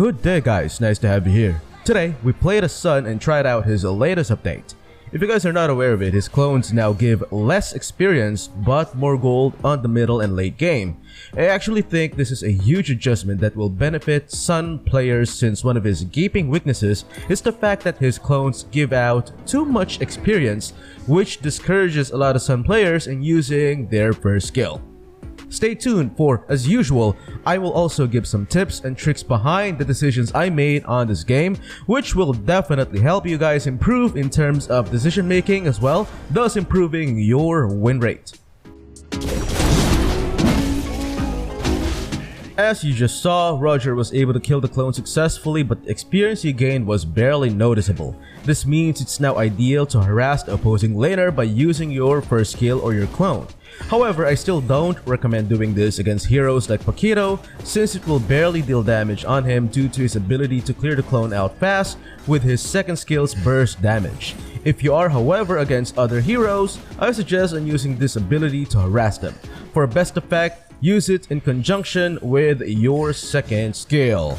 Good day guys, nice to have you here. Today, we played as Sun and tried out his latest update. If you guys are not aware of it, his clones now give less experience but more gold on the middle and late game. I actually think this is a huge adjustment that will benefit Sun players since one of his gaping weaknesses is the fact that his clones give out too much experience, which discourages a lot of Sun players in using their first skill. Stay tuned for, as usual, I will also give some tips and tricks behind the decisions I made on this game, which will definitely help you guys improve in terms of decision making as well, thus improving your win rate. As you just saw, Roger was able to kill the clone successfully, but the experience he gained was barely noticeable. This means it's now ideal to harass the opposing laner by using your first skill or your clone. However, I still don't recommend doing this against heroes like Paquito, since it will barely deal damage on him due to his ability to clear the clone out fast with his second skill's burst damage. If you are, however, against other heroes, I suggest on using this ability to harass them. For best effect, use it in conjunction with your second skill.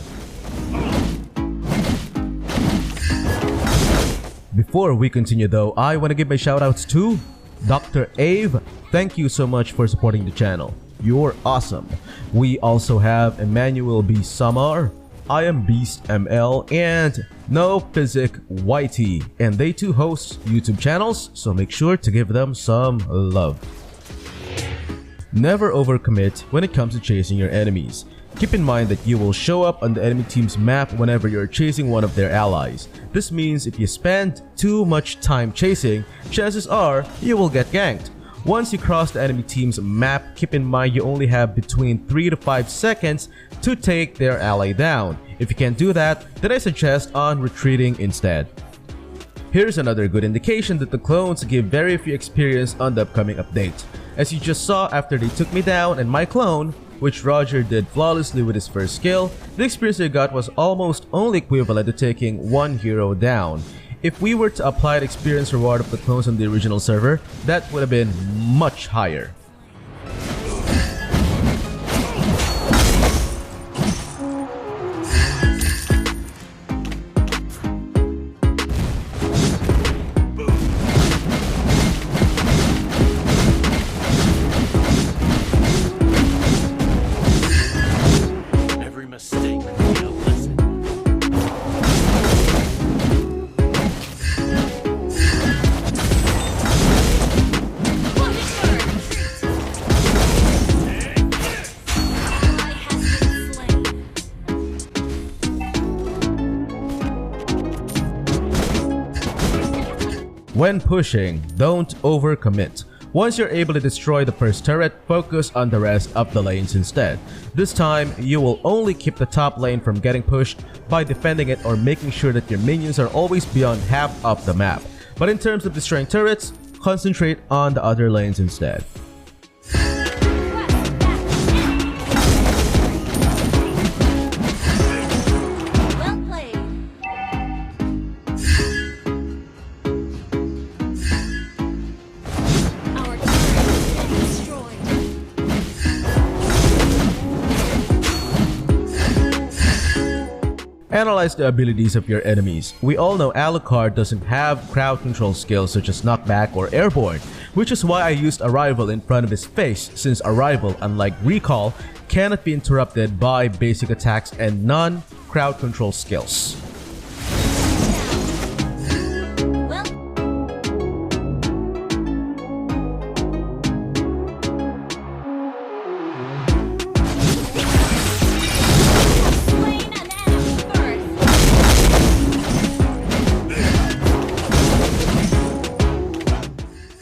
Before we continue though, I want to give my shoutouts to Dr. Ave. Thank you so much for supporting the channel. You're awesome. We also have Emmanuel B. Samar, I am Beast ML, and No Physic YT, and they too host YouTube channels, so make sure to give them some love. Never overcommit when it comes to chasing your enemies. Keep in mind that you will show up on the enemy team's map whenever you're chasing one of their allies. This means if you spend too much time chasing, chances are you will get ganked. Once you cross the enemy team's map, keep in mind you only have between 3 to 5 seconds to take their ally down. If you can't do that, then I suggest on retreating instead. Here's another good indication that the clones give very few experience on the upcoming update. As you just saw, after they took me down and my clone, which Roger did flawlessly with his first skill, the experience they got was almost only equivalent to taking one hero down. If we were to apply the experience reward of the clones on the original server, that would have been much higher. When pushing, don't overcommit. Once you're able to destroy the first turret, focus on the rest of the lanes instead. This time, you will only keep the top lane from getting pushed by defending it or making sure that your minions are always beyond half of the map. But in terms of destroying turrets, concentrate on the other lanes instead. Analyze the abilities of your enemies. We all know Alucard doesn't have crowd control skills such as knockback or airborne, which is why I used Arrival in front of his face, since Arrival, unlike Recall, cannot be interrupted by basic attacks and non-crowd control skills.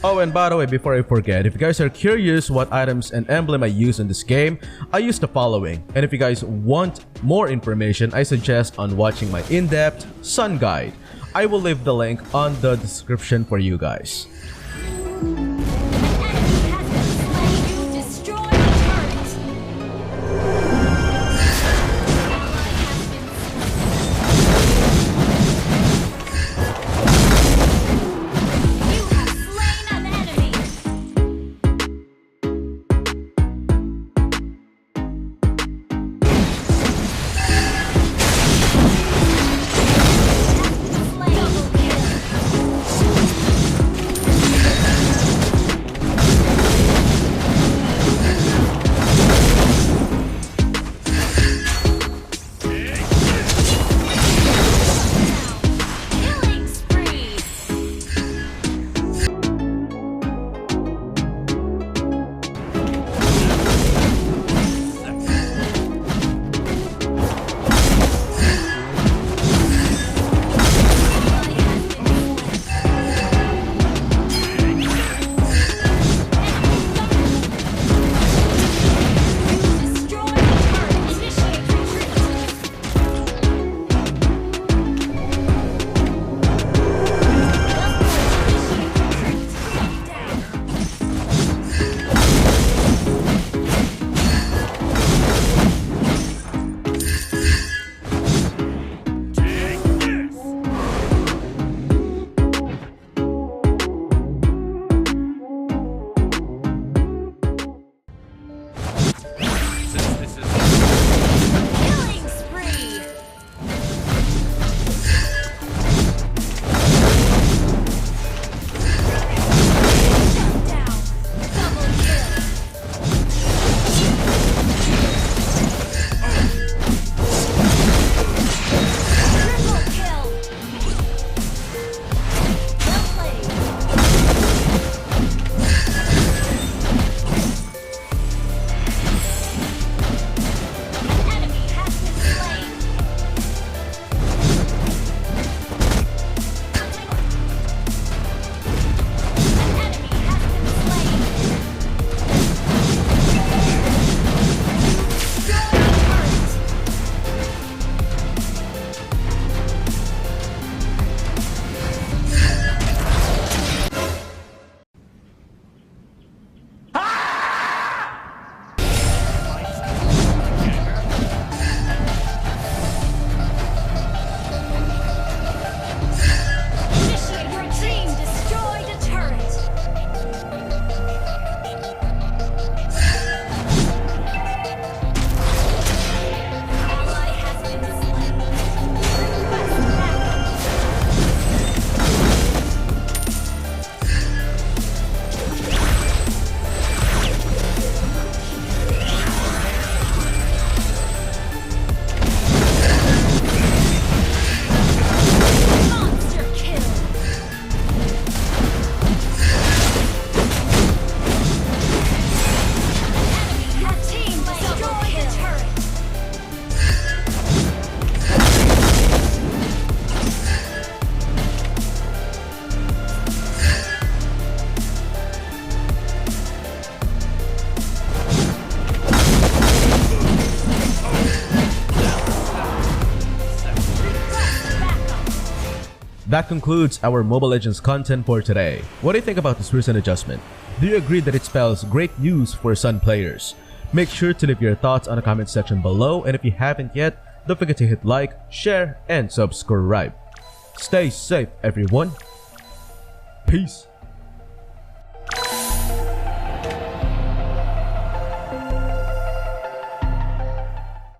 Oh, and by the way, before I forget, if you guys are curious what items and emblem I use in this game, I use the following. And if you guys want more information, I suggest on watching my in-depth Sun guide. I will leave the link on the description for you guys. That concludes our Mobile Legends content for today. What do you think about this recent adjustment? Do you agree that it spells great news for Sun players? Make sure to leave your thoughts on the comment section below, and if you haven't yet, don't forget to hit like, share, and subscribe. Stay safe everyone. Peace.